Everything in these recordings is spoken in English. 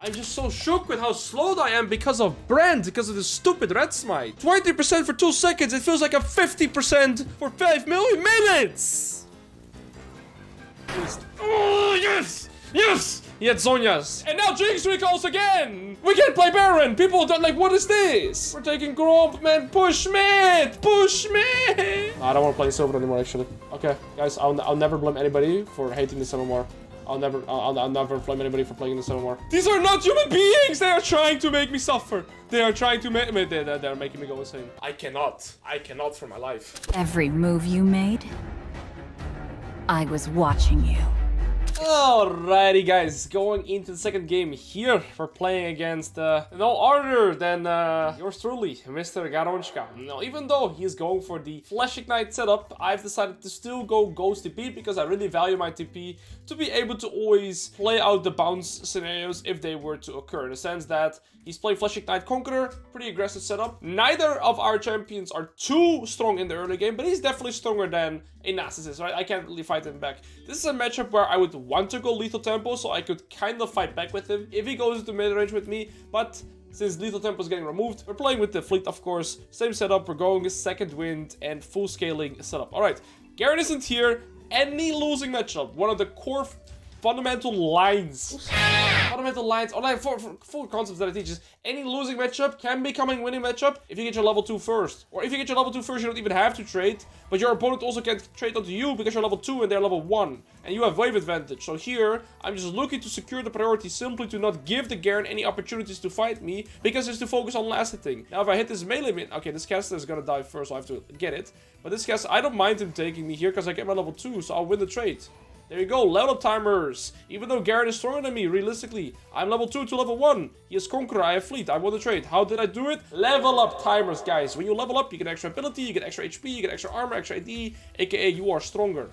I'm just so shook with how slowed I am because of Brand, because of this stupid red smite. 20% for 2 seconds, it feels like a 50% for 5 million minutes! Oh, yes! Yes! He had Zonya's. And now Jinx recalls again! We can't play Baron! People don't like, what is this? We're taking Gromp, man. Push mid! Push mid! No, I don't want to play Silver anymore, actually. Okay, guys, I'll never blame anybody for hating this anymore. I'll never blame anybody for playing this anymore. These are not human beings! They are trying to make me suffer. They are trying to make me... They're making me go insane. I cannot for my life. Every move you made, I was watching you. Alrighty guys, going into the second game here, we're playing against no other than yours truly, Mr. Garonchka. Now, even though he's going for the Flash Ignite setup, I've decided to still go Ghost TP because I really value my TP to be able to always play out the bounce scenarios if they were to occur. In the sense that he's playing Flash Ignite Conqueror, pretty aggressive setup. Neither of our champions are too strong in the early game, but he's definitely stronger than a Nasus is, right? I can't really fight him back. This is a matchup where I would want to go lethal tempo, so I could kind of fight back with him if he goes into mid-range with me, but since lethal tempo is getting removed, we're playing with the fleet, of course. Same setup, we're going second wind and full scaling setup. Alright, Garen isn't here. Any losing matchup, one of the core fundamental lines, or like full concepts that I teach is any losing matchup can become a winning matchup if you get your level 2 first. Or if you get your level 2 first, you don't even have to trade, but your opponent also can't trade onto you because you're level 2 and they're level 1. And you have wave advantage. So here, I'm just looking to secure the priority simply to not give the Garen any opportunities to fight me, because it's to focus on last hitting. Now if I hit this melee mid, okay, this caster is gonna die first, so I have to get it. But this caster, I don't mind him taking me here because I get my level 2, so I'll win the trade. There you go, level up timers. Even though Garen is stronger than me, realistically, I'm level 2 to level 1. He is Conqueror, I have Fleet, I won the trade. How did I do it? Level up timers, guys. When you level up, you get extra ability, you get extra HP, you get extra armor, extra AD, aka you are stronger.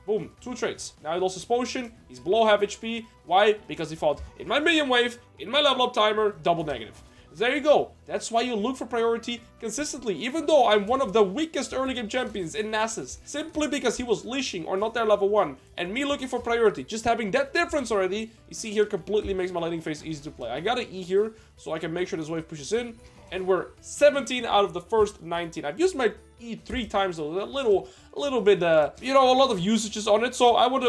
Boom, 2 trades. Now he lost his potion, he's below half HP. Why? Because he fought in my minion wave, in my level up timer, double negative. There you go. That's why you look for priority consistently, even though I'm one of the weakest early game champions in Nasus, simply because he was leashing or not there level 1, and me looking for priority, just having that difference already, you see here, completely makes my laning phase easy to play. I got an E here, so I can make sure this wave pushes in, and we're 17 out of the first 19. I've used my E 3 times, a little bit, you know, a lot of usages on it, so I would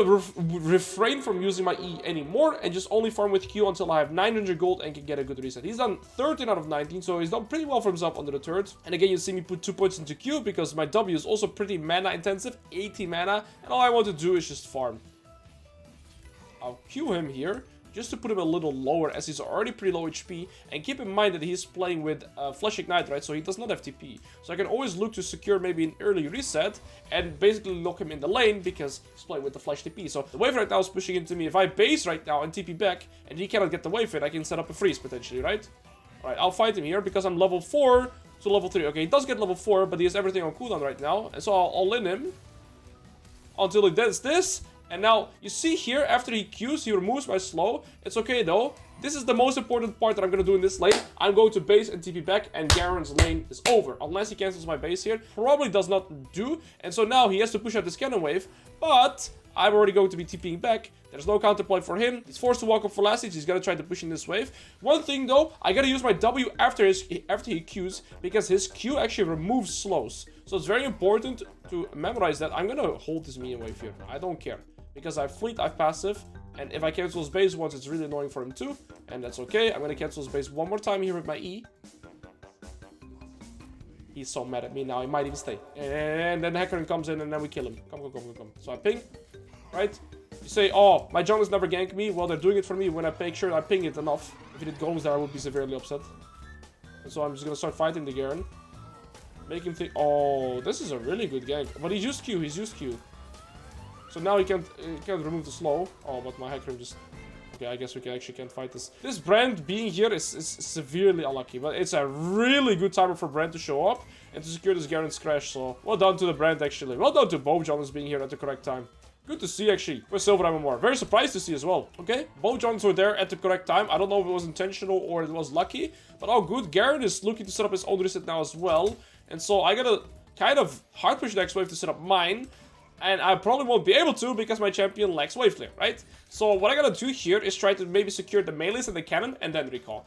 refrain from using my E anymore and just only farm with Q until I have 900 gold and can get a good reset. He's done 13 out of 19, so he's done pretty well for himself under the turret. And again, you see me put 2 points into Q because my W is also pretty mana intensive, 80 mana, and all I want to do is just farm. I'll Q him here, just to put him a little lower as he's already pretty low HP, and keep in mind that he's playing with Flash Ignite, right, so he does not have TP. So I can always look to secure maybe an early reset and basically lock him in the lane because he's playing with the Flash TP. So the wave right now is pushing into me. If I base right now and TP back and he cannot get the wave in, I can set up a freeze potentially, right? Alright, I'll fight him here because I'm level 4 to level 3. Okay, he does get level 4, but he has everything on cooldown right now, and so I'll all-in him until he does this. And now, you see here, after he Qs, he removes my slow. It's okay though. This is the most important part that I'm going to do in this lane. I'm going to base and TP back, and Garen's lane is over. Unless he cancels my base here. Probably does not do. And so now he has to push out this cannon wave. But I'm already going to be TPing back. There's no counterplay for him. He's forced to walk up for last stage. He's going to try to push in this wave. One thing though, I got to use my W after he Qs, because his Q actually removes slows. So it's very important to memorize that. I'm going to hold this minion wave here. I don't care. Because I have Fleet, I have passive, and if I cancel his base once, it's really annoying for him too, and that's okay. I'm gonna cancel his base one more time here with my E. He's so mad at me now, he might even stay. And then Hecarim comes in, and then we kill him. Come. So I ping, right? You say, oh, my junglers never gank me. Well, they're doing it for me when I make sure I ping it enough. If he did golems there, I would be severely upset. And so I'm just gonna start fighting the Garen. Make him think, oh, this is a really good gank. But he's used Q, So now he can't remove the slow. Oh, but my Hecarim just... Okay, I guess we can't fight this. This Brand being here is severely unlucky. But it's a really good timer for Brand to show up and to secure this Garen's crash. So, well done to the Brand, actually. Well done to both Jonas being here at the correct time. Good to see, actually, with Silver MMR. Very surprised to see as well. Okay, both Jonas were there at the correct time. I don't know if it was intentional or it was lucky. But oh, good. Garen is looking to set up his own reset now as well. And so I gotta kind of hard push next wave to set up mine. And I probably won't be able to because my champion lacks wave clear, right? So what I gotta do here is try to maybe secure the melees and the cannon and then recall.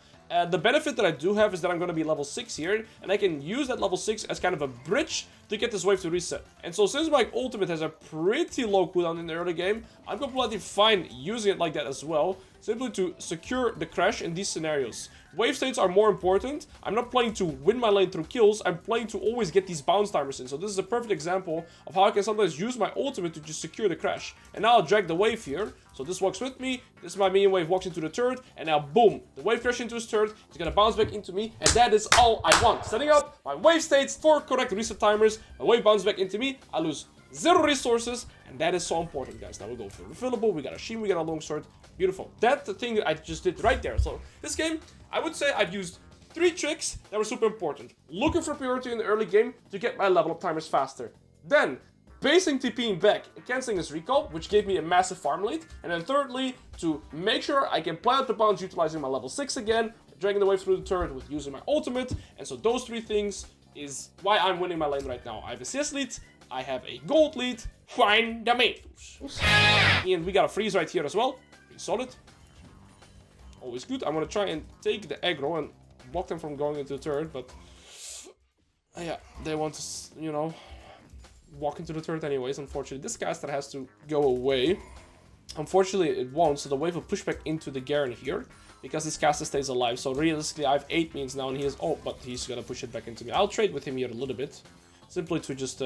The benefit that I do have is that I'm gonna be level 6 here, and I can use that level 6 as kind of a bridge to get this wave to reset. And so since my ultimate has a pretty low cooldown in the early game, I'm completely fine using it like that as well, simply to secure the crash in these scenarios. Wave states are more important. I'm not playing to win my lane through kills, I'm playing to always get these bounce timers in. So this is a perfect example of how I can sometimes use my ultimate to just secure the crash. And now I'll drag the wave here. So this walks with me, this is my minion wave, walks into the turret, and now boom, the wave crashes into his turret, he's gonna bounce back into me, and that is all I want. Setting up my wave states for correct reset timers, my wave bounce back into me, I lose 0 resources, and that is so important, guys. Now we'll go for refillable, we got a sheen, we got a longsword, beautiful. That's the thing that I just did right there. So this game, I would say I've used 3 tricks that were super important. Looking for priority in the early game to get my level up timers faster. Then, basing TPing back and cancelling his recall, which gave me a massive farm lead. And then thirdly, to make sure I can play out the bounce utilizing my level 6 again, dragging the wave through the turret with using my ultimate. And so those 3 things is why I'm winning my lane right now. I have a CS lead, I have a gold lead, find the main. And we got a freeze right here as well. Pretty solid. Always good. I'm gonna try and take the aggro and block them from going into the turret, but yeah, they want to, you know, walk into the turret anyways. Unfortunately, this caster has to go away. Unfortunately, it won't, so the wave will push back into the Garen here because this caster stays alive. So realistically, I have 8 minions now, and he is, oh, but he's gonna push it back into me. I'll trade with him here a little bit, simply to just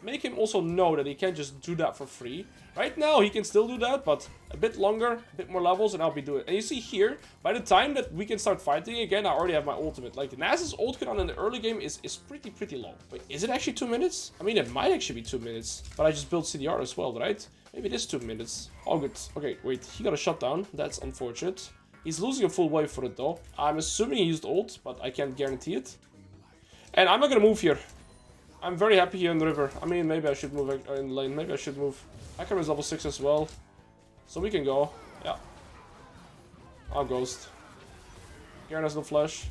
make him also know that he can't just do that for free. Right now, he can still do that, but a bit longer, a bit more levels, and I'll be doing it. And you see here, by the time that we can start fighting again, I already have my ultimate. Like, Naz's ult cooldown in the early game is pretty low. Wait, is it actually 2 minutes? I mean, it might actually be 2 minutes, but I just built CDR as well, right? Maybe it is 2 minutes. Oh, good. Okay, wait, he got a shutdown. That's unfortunate. He's losing a full wave for it, though. I'm assuming he used ult, but I can't guarantee it. And I'm not gonna move here. I'm very happy here in the river. I mean, maybe I should move in lane. Maybe I should move. Akram is level 6 as well. So we can go. Yeah. I'll ghost. Garen has no flash.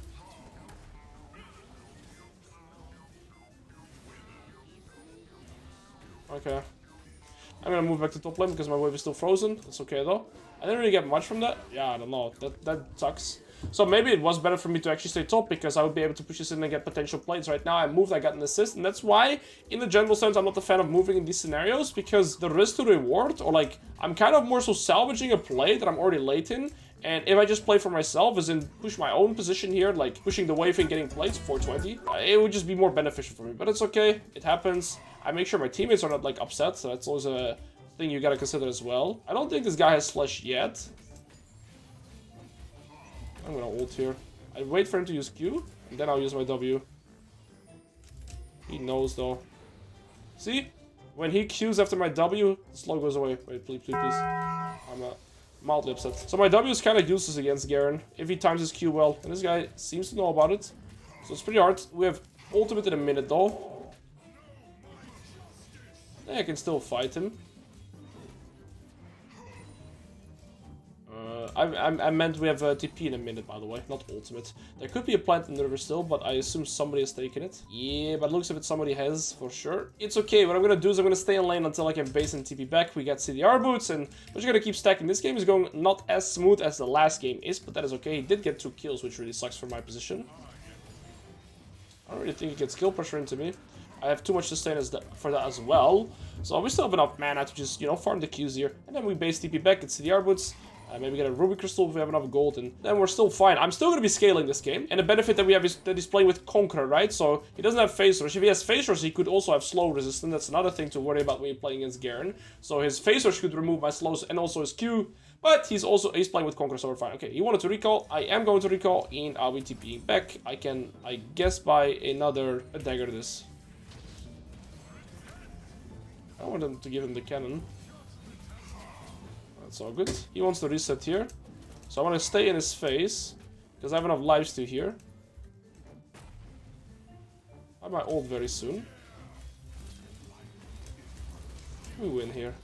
Okay. I'm gonna move back to top lane because my wave is still frozen. It's okay though. I didn't really get much from that. Yeah, I don't know. That sucks. So maybe it was better for me to actually stay top because I would be able to push this in and get potential plays. Right now I moved, I got an assist, and that's why, in the general sense, I'm not a fan of moving in these scenarios because the risk to reward, or like, I'm kind of more so salvaging a play that I'm already late in. And if I just play for myself, as in push my own position here, like pushing the wave and getting plays 420, it would just be more beneficial for me. But it's okay, it happens. I make sure my teammates are not like upset, so that's always a thing you gotta consider as well. I don't think this guy has flash yet. I'm gonna ult here. I wait for him to use Q, and then I'll use my W. He knows though. See? When he Qs after my W, the slow goes away. Wait, please. I'm mildly upset. So my W is kind of useless against Garen, if he times his Q well. And this guy seems to know about it. So it's pretty hard. We have ultimate in a minute though. I can still fight him. I meant we have TP in a minute, by the way, not ultimate. There could be a plant in the river still, but I assume somebody has taken it. Yeah, but it looks like somebody has, for sure. It's okay, what I'm gonna do is I'm gonna stay in lane until I can base and TP back. We got CDR boots, and we're just gonna keep stacking. This game is going not as smooth as the last game is, but that is okay. He did get 2 kills, which really sucks for my position. I don't really think he gets kill pressure into me. I have too much sustain for that as well. So we still have enough mana to just, you know, farm the Qs here. And then we base TP back, get CDR boots. Maybe get a ruby crystal if we have enough gold, and then we're still fine. I'm still going to be scaling this game, and the benefit that we have is that he's playing with Conqueror, right? So he doesn't have phase rush. If he has phase rush, he could also have slow resistance. That's another thing to worry about when you're playing against Garen. So his phase rush could remove my slows and also his Q, but he's playing with Conqueror, so we're fine. Okay, he wanted to recall. I am going to recall, and I'll be TPing back. I can, I guess, buy another dagger to this. I want him to give him the cannon. That's all good. He wants to reset here. So I want to stay in his face, because I have enough lives to here. I might ult very soon. We win here.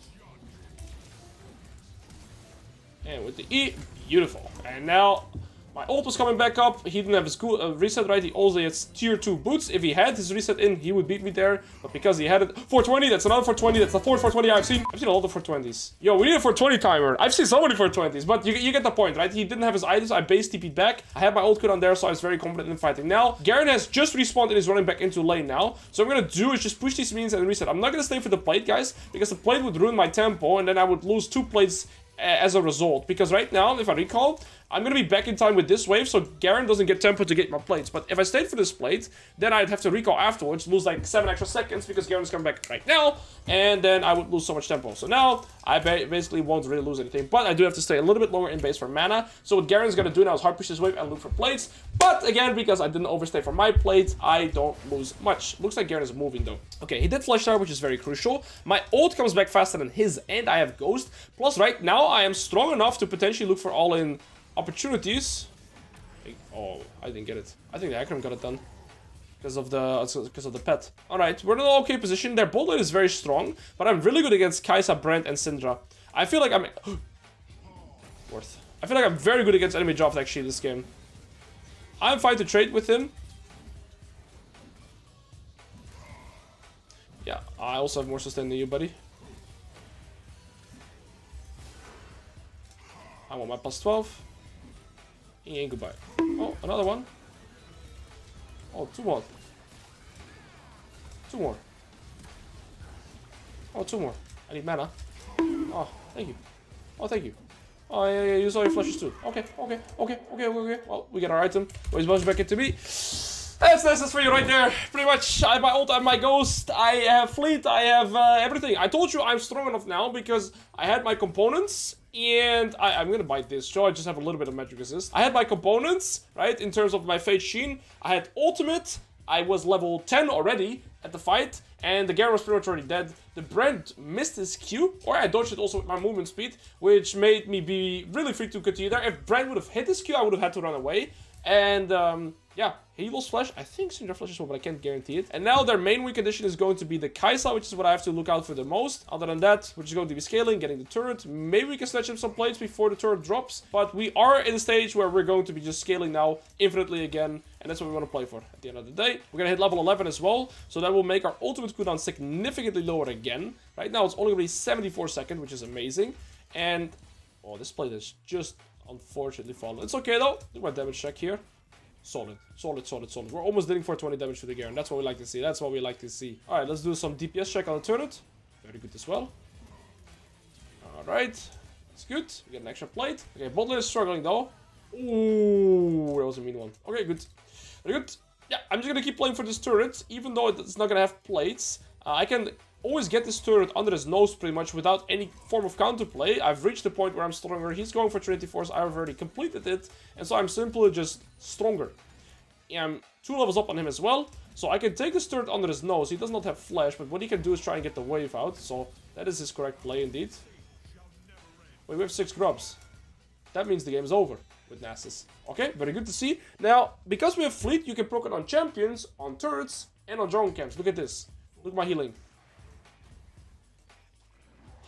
And with the E, beautiful. And now My ult was coming back up. He didn't have his reset, right? He also has tier 2 boots. If he had his reset in, he would beat me there. But because he had it... 420, that's another 420. That's the fourth 420 I've seen. I've seen a lot of 420s. Yo, we need a 420 timer. I've seen so many 420s, but you get the point, right? He didn't have his items. I base TP'd back. I had my ult cooldown there, so I was very confident in fighting. Now, Garen has just respawned and is running back into lane now. So what I'm gonna do is just push these minions and reset. I'm not gonna stay for the plate, guys, because the plate would ruin my tempo, and then I would lose 2 plates as a result. Because right now, if I recall, I'm gonna be back in time with this wave, so Garen doesn't get tempo to get my plates. But if I stayed for this plate, then I'd have to recall afterwards, lose like 7 extra seconds because Garen's coming back right now, and then I would lose so much tempo. So now, I basically won't really lose anything, but I do have to stay a little bit longer in base for mana. So what Garen's gonna do now is hard push this wave and look for plates. But again, because I didn't overstay for my plate, I don't lose much. Looks like Garen is moving though. Okay, he did flash tower, which is very crucial. My ult comes back faster than his, and I have Ghost. Plus, right now, I am strong enough to potentially look for all-in opportunities. Oh, I didn't get it. I think the Akram got it done because of the pet. All right, we're in an okay position. Their bot lane is very strong, but I'm really good against Kai'Sa, Brand, and Syndra. I feel like I'm worth. I feel like I'm very good against enemy draft actually this game. I'm fine to trade with him. Yeah, I also have more sustain than you, buddy. I want my plus 12. And goodbye. Oh, another one. Oh, 2 more. 2 more. Oh, 2 more. I need mana. Oh, thank you. Oh, thank you. Oh, yeah, use all your flashes too. Okay. Well, we get our item. Oh, he's bouncing back into me. That's for you right there. Pretty much, I have my ult, I have my ghost, I have fleet, I have everything. I told you I'm strong enough now because I had my components, and I'm gonna bite this, so I just have a little bit of magic resist. I had my components, right, in terms of my Fate Sheen. I had ultimate, I was level 10 already at the fight, and the Garen was pretty much already dead. The Brand missed his Q, or I dodged it also with my movement speed, which made me be really free to continue there. If Brand would have hit his Q, I would have had to run away. And, yeah, he lost flash. I think Syndra flash as well, but I can't guarantee it. And now their main win condition is going to be the Kai'Sa, which is what I have to look out for the most. Other than that, we're just going to be scaling, getting the turret. Maybe we can snatch him some plates before the turret drops. But we are in a stage where we're going to be just scaling now infinitely again. And that's what we want to play for at the end of the day. We're going to hit level 11 as well. So that will make our ultimate cooldown significantly lower again. Right now, it's only going to be 74 seconds, which is amazing. And, oh, this plate is just unfortunately fallen. It's okay, though. Do my damage check here. Solid. We're almost dealing for 20 damage to the Garen. That's what we like to see. Alright, let's do some DPS check on the turret. Very good as well. Alright. That's good. We get an extra plate. Okay, bot lane is struggling though. Ooh, that was a mean one. Okay, good. Very good. Yeah, I'm just gonna keep playing for this turret, even though it's not gonna have plates. I can always get this turret under his nose pretty much without any form of counterplay. I've reached the point where I'm stronger. He's going for Trinity Force. I've already completed it. And so I'm simply just stronger. I'm 2 levels up on him as well. So I can take this turret under his nose. He does not have flash, but what he can do is try and get the wave out. So that is his correct play indeed. Wait, we have 6 grubs. That means the game is over with Nasus. Okay, very good to see. Now, because we have fleet, you can proc it on champions, on turrets, and on drone camps. Look at this. Look at my healing.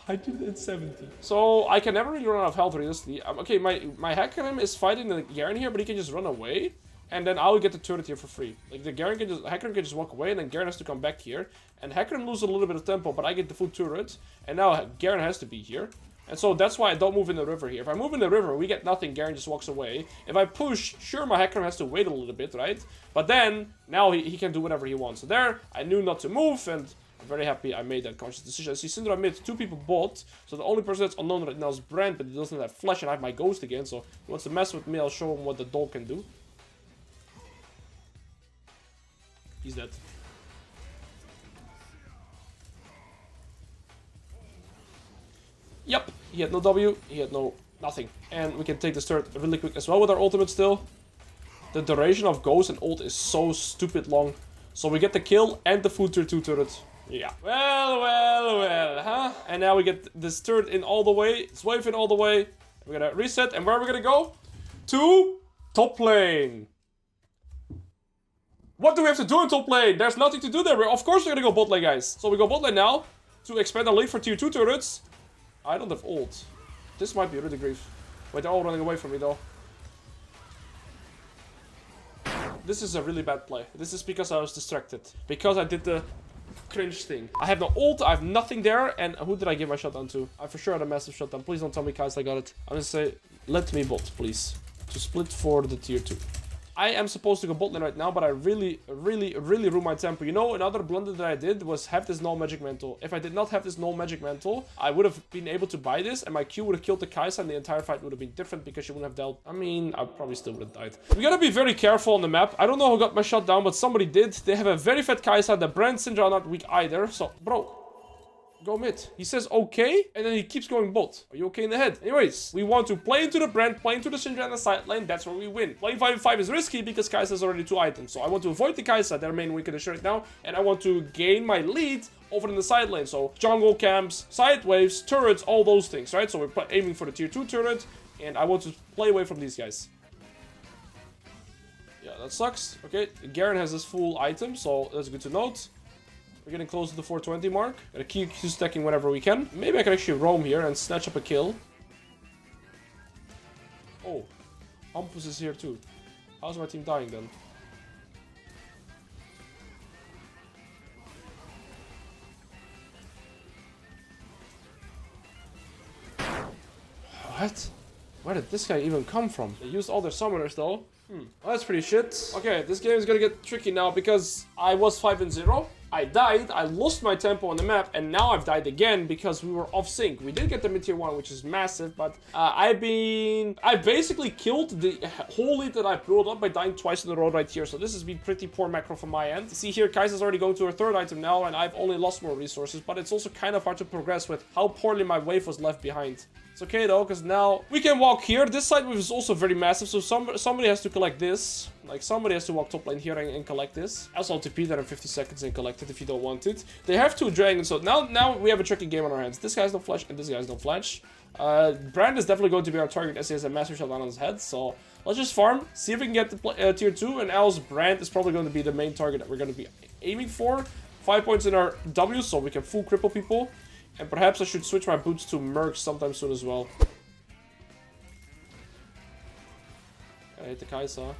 170. So I can never really run out of health realistically. Okay, my Hecarim is fighting the Garen here, but he can just run away, and then I'll get the turret here for free. Like the Hecarim can just walk away, and then Garen has to come back here, and Hecarim loses a little bit of tempo, but I get the full turret, and now Garen has to be here. And so that's why I don't move in the river here. If I move in the river, we get nothing, Garen just walks away. If I push, sure, my Hecarim has to wait a little bit, right? But then, now he can do whatever he wants. So there, I knew not to move, and I'm very happy I made that conscious decision. I see Syndra mid, 2 people bot. So the only person that's unknown right now is Brand, but he doesn't have flash, and I have my ghost again. So he wants to mess with me, I'll show him what the dog can do. He's dead. Yep, he had no W, he had nothing. And we can take this turret really quick as well with our ultimate still. The duration of ghost and ult is so stupid long. So we get the kill and the full tier 2 turret. Yeah. Well, huh? And now we get this turret in all the way. It's wave in all the way. We're gonna reset, and where are we gonna go? To top lane. What do we have to do in top lane? There's nothing to do there. Of course we're gonna go bot lane, guys. So we go bot lane now to expand our lead for tier 2 turrets. I don't have ult. This might be really grief. Wait, they're all running away from me though. This is a really bad play. This is because I was distracted. Because I did the cringe thing. I have no ult, I have nothing there, and who did I give my shutdown to? I for sure had a massive shutdown. Please don't tell me Kai'Sa got it. I'm gonna say, let me bot, please. To split for the tier 2. I am supposed to go bot lane right now, but I really ruined my tempo. You know, another blunder that I did was have this null magic mantle. If I did not have this null magic mantle, I would have been able to buy this, and my Q would have killed the Kai'Sa, and the entire fight would have been different because she wouldn't have dealt. I mean, I probably still would have died. We gotta be very careful on the map. I don't know who got my shot down, but somebody did. They have a very fat Kai'Sa. The Brand Syndra are not weak either. So, bro, go mid. He says okay, and then he keeps going bot. Are you okay in the head? Anyways, we want to play into the Brand, play into the Syndra and the side lane. That's where we win. Playing 5v5 is risky because Kai'Sa has already 2 items. So I want to avoid the Kai'Sa, their main weakness right now, and I want to gain my lead over in the side lane. So jungle camps, side waves, turrets, all those things, right? So we're aiming for the tier 2 turret, and I want to play away from these guys. Yeah, that sucks. Okay, Garen has his full item, so that's good to note. We're getting close to the 420 mark. Gotta keep stacking whenever we can. Maybe I can actually roam here and snatch up a kill. Oh, Hampus is here too. How's my team dying then? What? Where did this guy even come from? They used all their summoners though. Well, that's pretty shit. Okay, this game is gonna get tricky now because I was 5-0. I died, I lost my tempo on the map, and now I've died again because we were off sync. We did get the mid tier 1, which is massive, but I basically killed the whole lead that I built up by dying twice in a row right here. So this has been pretty poor macro from my end. See here, Kai'Sa's already going to her 3rd item now, and I've only lost more resources, but it's also kind of hard to progress with how poorly my wave was left behind. It's okay though, because now we can walk here. This side wave is also very massive, so somebody has to collect this. Like, somebody has to walk top lane here and collect this. Also TP that in 50 seconds and collect it if you don't want it. They have 2 dragons, so now we have a tricky game on our hands. This guy's no flash, and this guy's no flash. Brand is definitely going to be our target as he has a massive shutdown on his head, so let's just farm, see if we can get the tier 2, and Alois Brand is probably going to be the main target that we're going to be aiming for. 5 points in our W, so we can full cripple people. And perhaps I should switch my boots to Mercs sometime soon as well. I hit the Kai'Sa.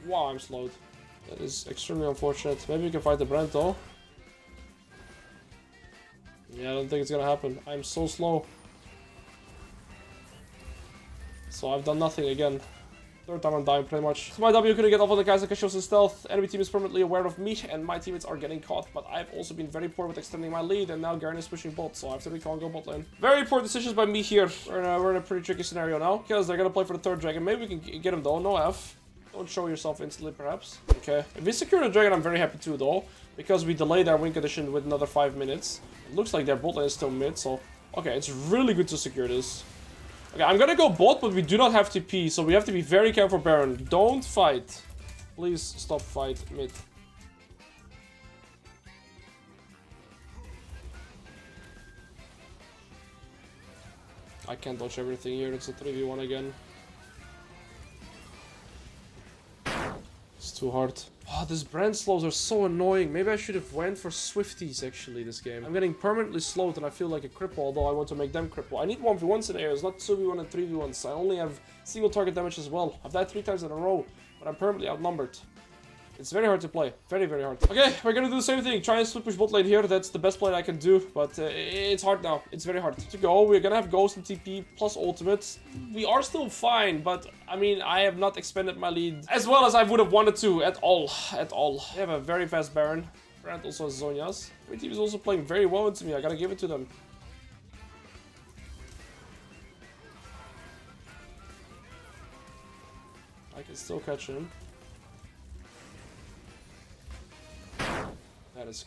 Wow, I'm slowed. That is extremely unfortunate. Maybe we can fight the Brand though. Yeah, I don't think it's gonna happen. I'm so slow. So I've done nothing again. 3rd time I'm dying, pretty much. So my W couldn't get off on the Kai'Sa because she was in stealth. Enemy team is permanently aware of me, and my teammates are getting caught. But I've also been very poor with extending my lead, and now Garen is pushing bot, so I have to recall and go bot lane. Very poor decisions by me here. We're in a pretty tricky scenario now, because they're gonna play for the 3rd dragon. Maybe we can get him though, no F. Don't show yourself instantly, perhaps. Okay. If we secure the dragon, I'm very happy too, though, because we delayed our win condition with another 5 minutes. It looks like their bot lane is still mid, so okay, it's really good to secure this. Okay, I'm gonna go bot, but we do not have TP, so we have to be very careful, Baron. Don't fight. Please stop fight mid. I can't dodge everything here. It's a 3v1 again. It's too hard. Oh, these brand slows are so annoying. Maybe I should have went for Swifties, actually, this game. I'm getting permanently slowed and I feel like a cripple, although I want to make them cripple. I need 1v1 scenarios, not 2v1 and 3v1s. I only have single target damage as well. I've died 3 times in a row, but I'm permanently outnumbered. It's very hard to play. Very, very hard. Okay, we're gonna do the same thing. Try and split push bot lane here. That's the best play I can do. But it's hard now. It's very hard to go. We're gonna have Ghost and TP plus ultimate. We are still fine, but I mean, I have not expanded my lead as well as I would have wanted to at all. At all. They have a very fast Baron. Brand also has Zhonya's. My team is also playing very well into me. I gotta give it to them. I can still catch him. That is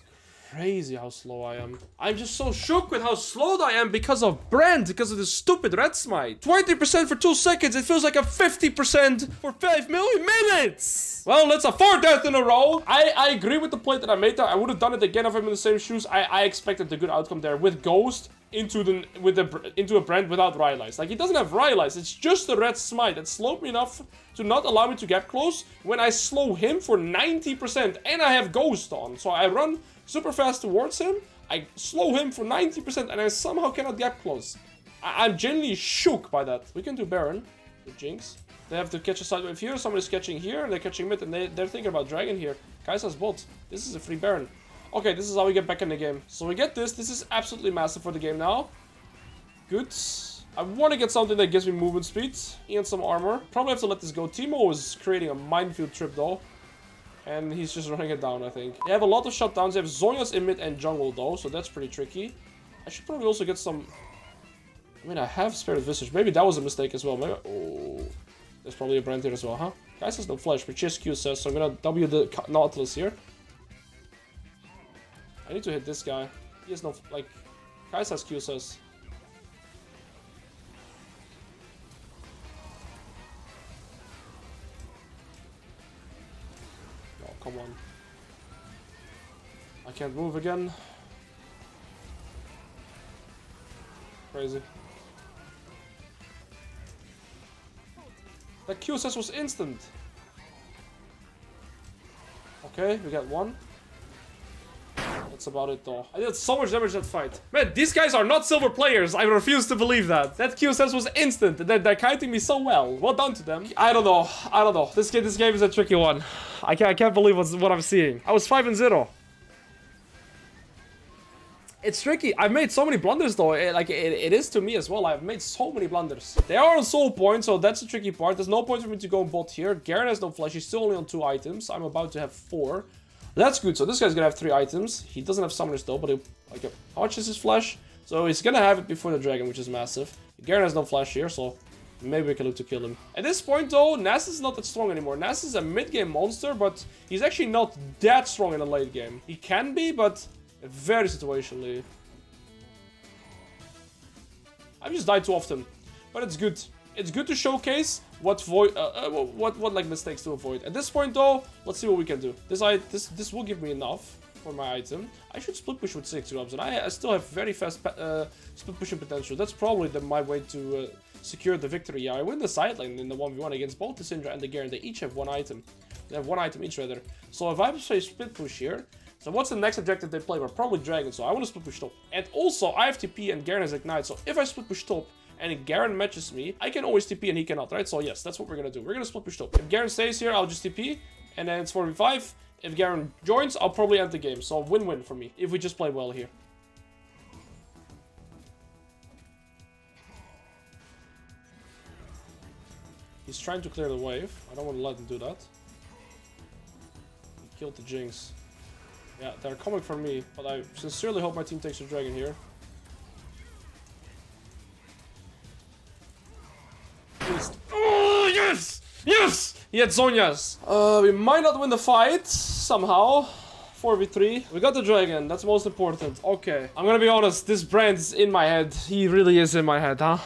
crazy how slow I am. I'm just so shook with how slow I am because of Brand, because of this stupid red smite. 20% for 2 seconds, it feels like a 50% for 5 million minutes. Well, that's a 4th death in a row. I agree with the play that I made there. I would have done it again if I'm in the same shoes. I expected the good outcome there with Ghost into a Brand without Rylai's. Like, he doesn't have Rylai's. It's just the red smite that slowed me enough to not allow me to get close when I slow him for 90% and I have Ghost on. So I run super fast towards him, I slow him for 90% and I somehow cannot get close. I'm genuinely shook by that. We can do Baron. The Jinx. They have to catch a side wave here. Somebody's catching here, and they're catching mid, and they're thinking about Dragon here. Kai'Sa's bot. This is a free Baron. Okay, this is how we get back in the game. So we get this. This is absolutely massive for the game now. Good. I want to get something that gives me movement speed and some armor. Probably have to let this go. Teemo is creating a minefield trip though. And he's just running it down, I think. They have a lot of shutdowns. They have Zhonya's in mid and jungle though, so that's pretty tricky. I should probably also get some... I mean, I have Spirit Visage. Maybe that was a mistake as well. Maybe... Oh... There's probably a brand here as well, huh? Guys has no flash, but just Q says, so I'm gonna W the Nautilus here. I need to hit this guy. He has no... Like... Guys has Q says. Come on. I can't move again. Crazy. That QSS was instant. Okay, we got one. That's about it though. I did so much damage that fight. Man, these guys are not silver players. I refuse to believe that. That QSS was instant. They're kiting me so well. Well done to them. I don't know. I don't know. This game is a tricky one. I can't believe what I'm seeing. I was 5-0. It's tricky. I've made so many blunders though. It is to me as well. I've made so many blunders. They are on soul point, so that's the tricky part. There's no point for me to go bot here. Garen has no flash. He's still only on 2 items. I'm about to have 4. That's good. So this guy's gonna have 3 items. He doesn't have summoners though, but how much is his flash? So he's gonna have it before the dragon, which is massive. Garen has no flash here, so maybe we can look to kill him. At this point though, Nasus is not that strong anymore. Nasus is a mid-game monster, but he's actually not that strong in the late game. He can be, but very situationally. I've just died too often, but it's good. It's good to showcase what like mistakes to avoid. At this point though, let's see what we can do. This will give me enough for my item. I should split push with 6 jobs, and I still have very fast split pushing potential. That's probably my way to secure the victory. Yeah, I win the side lane in the 1v1 against both the Syndra and the Garen. They each have 1 item. They have 1 item each rather. So if I say split push here, so what's the next objective they play? We're probably Dragon, so I want to split push top. And also I have TP and Garen has Ignite, so if I split push top and if Garen matches me, I can always TP and he cannot, right? So yes, that's what we're gonna do. We're gonna split push top. If Garen stays here, I'll just TP, and then it's 4v5. If Garen joins, I'll probably end the game. So win-win for me, if we just play well here. He's trying to clear the wave. I don't want to let him do that. He killed the Jinx. Yeah, they're coming for me, but I sincerely hope my team takes the dragon here. Oh, yes! Yes! He had Zhonya's. We might not win the fight, somehow. 4v3. We got the dragon, that's most important. Okay, I'm gonna be honest, this brand is in my head. He really is in my head, huh?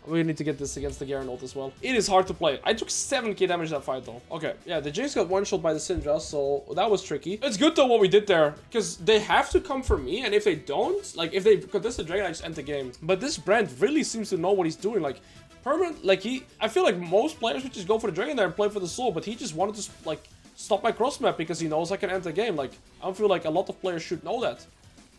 We need to get this against the Garen ult as well. It is hard to play. I took 7k damage that fight though. Okay, yeah, the Jinx got one-shot by the Syndra, so that was tricky. It's good though what we did there, because they have to come for me, and if they don't, like if they contest the dragon, I just end the game. But this brand really seems to know what he's doing. Like, permanent, like I feel like most players would just go for the dragon there and play for the soul, but he just wanted to like stop my cross map because he knows I can end the game. Like, I don't feel like a lot of players should know that.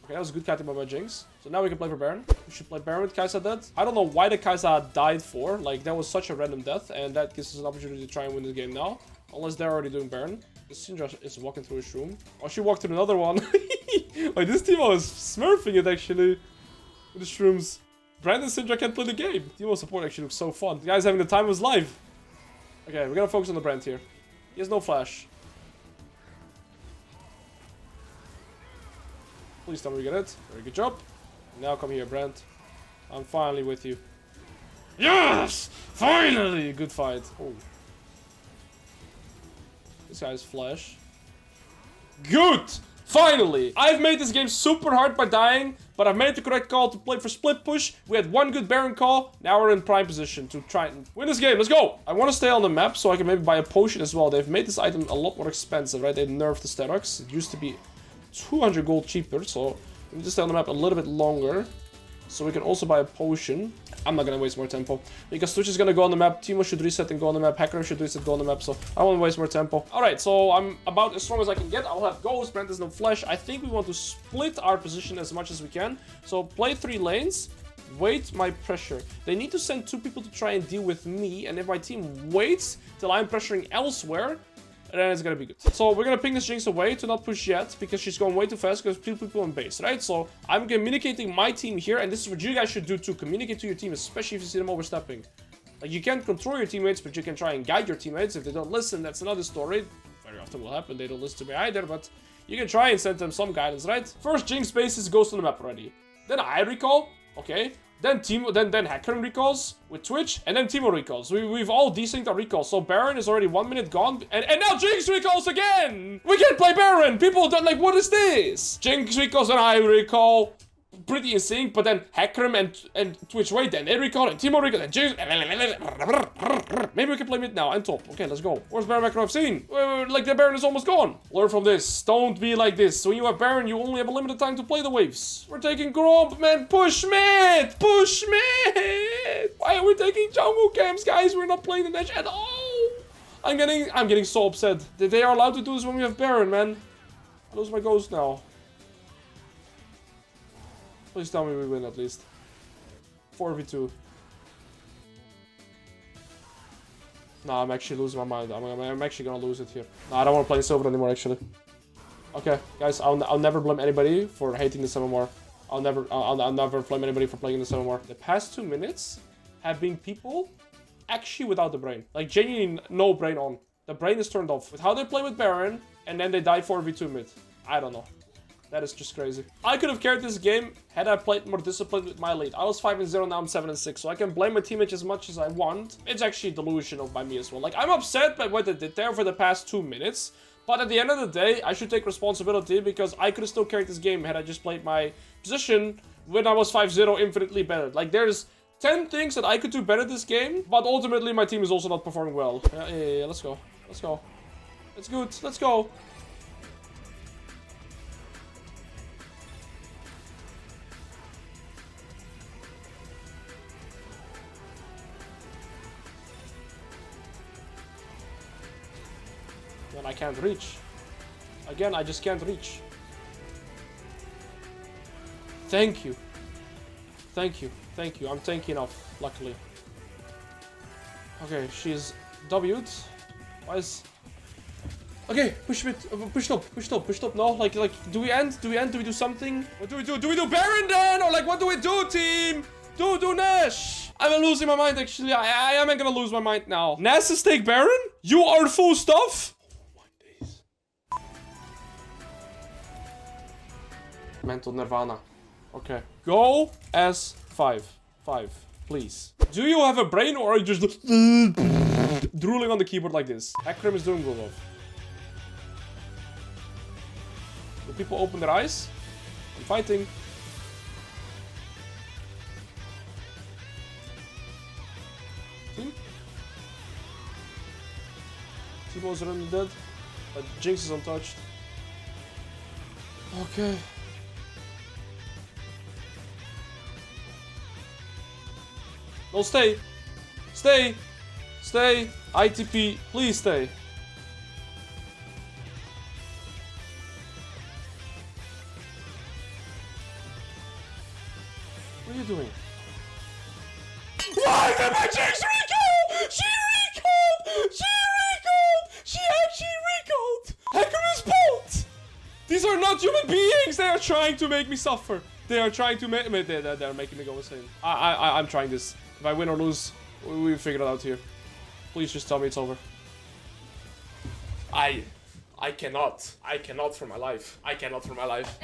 Okay, that was a good kiting by my Jinx. So now we can play for Baron. We should play Baron with Kai'Sa dead. I don't know why the Kai'Sa died for. Like, that was such a random death, and that gives us an opportunity to try and win this game now. Unless they're already doing Baron. The Syndra is walking through his room. Oh, she walked through another one. Like, this team was smurfing it actually. With the shrooms. Brandon Syndra can't play the game. Teemo support actually looks so fun. The guy's having the time of his life. Okay, we're gonna focus on the Brand here. He has no flash. Please tell me we get it. Very good job. Now come here, Brand. I'm finally with you. Yes! Finally! Good fight. Oh. This guy's flash. Good! Finally! I've made this game super hard by dying, but I've made the correct call to play for split push. We had one good Baron call. Now we're in prime position to try and win this game. Let's go! I want to stay on the map so I can maybe buy a potion as well. They've made this item a lot more expensive, right? They nerfed the Sterox. It used to be 200 gold cheaper, so we need to stay on the map a little bit longer. So we can also buy a potion. I'm not gonna waste more tempo because Twitch is gonna go on the map. Teemo should reset and go on the map. Hacker should reset, go on the map. So I don't want to waste more tempo. All right, so I'm about as strong as I can get. I'll have Ghost. Brand has no flash. I think we want to split our position as much as we can. So play 3 lanes. Wait my pressure. They need to send 2 people to try and deal with me, and if my team waits till I'm pressuring elsewhere, then it's gonna be good. So we're gonna ping this Jinx away to not push yet, because she's going way too fast because 2 people on base, right? So I'm communicating my team here, and this is what you guys should do too. Communicate to your team, especially if you see them overstepping. Like, you can't control your teammates, but you can try and guide your teammates. If they don't listen, that's another story. Very often will happen, they don't listen to me either, but you can try and send them some guidance, right? First, Jinx bases goes on the map already. Then I recall, okay. Then Hacker recalls with Twitch, and then Timo recalls. We've all desynced our recalls. So Baron is already 1 minute gone, and now Jinx recalls again! We can't play Baron! People don't like, what is this? Jinx recalls and I recall. Pretty in sync, but then Hackram and Twitch wait, then they recall, and Timo recall, and Jinx. Maybe we can play mid now, and top. Okay, let's go. Where's Baron Macro I've seen? Like, the Baron is almost gone. Learn from this. Don't be like this. When you have Baron, you only have a limited time to play the waves. We're taking Gromp, man. Push mid! Push mid! Why are we taking jungle camps, guys? We're not playing the Nash at all. I'm getting so upset. They are allowed to do this when we have Baron, man. I lose my ghost now. Please tell me we win at least. 4v2. Nah, I'm actually losing my mind. I'm actually gonna lose it here. Nah, I don't want to play silver anymore, actually. Okay, guys, I'll never blame anybody for hating this MMR. I'll never blame anybody for playing this MMR. The past 2 minutes have been people actually without the brain. Like, genuinely no brain on. The brain is turned off with how they play with Baron, and then they die 4v2 mid. I don't know. That is just crazy. I could have carried this game had I played more disciplined with my lead. I was 5-0, now I'm 7-6, so I can blame my teammates as much as I want. It's actually delusional by me as well. Like, I'm upset by what they did there for the past 2 minutes, but at the end of the day, I should take responsibility because I could have still carried this game had I just played my position when I was 5-0 infinitely better. Like, there's 10 things that I could do better this game, but ultimately my team is also not performing well. Yeah, let's go. Let's go. It's good. Let's go. And I can't reach. Again, I just can't reach. Thank you. Thank you. Thank you. I'm tanky enough, luckily. Okay, she's W'd. Why is... Okay, push mid, push top. No, like, do we end? Do we do something? What do we do? Do we do Baron then? Or like, what do we do, team? Do Nash. I'm losing my mind, actually. I am gonna lose my mind now. Nasus take Baron? You are full stuff? Oh my days. Mental Nirvana. Okay. Go S5. 5, please. Do you have a brain or are you just drooling on the keyboard like this? Akram is doing good off. Do people open their eyes? I'm fighting. Timo's already dead. But Jinx is untouched. Okay. No, stay. Stay. Stay. ITP. Please stay. What are you doing? Why did my Jinx recall? She recalled! She recalled! She actually recalled! Hecarim's bolt! These are not human beings! They are trying to make me suffer. They are trying to make me... They're making me go insane. I'm trying this. If I win or lose, we'll figure it out here. Please just tell me it's over. I cannot. I cannot for my life. I cannot for my life.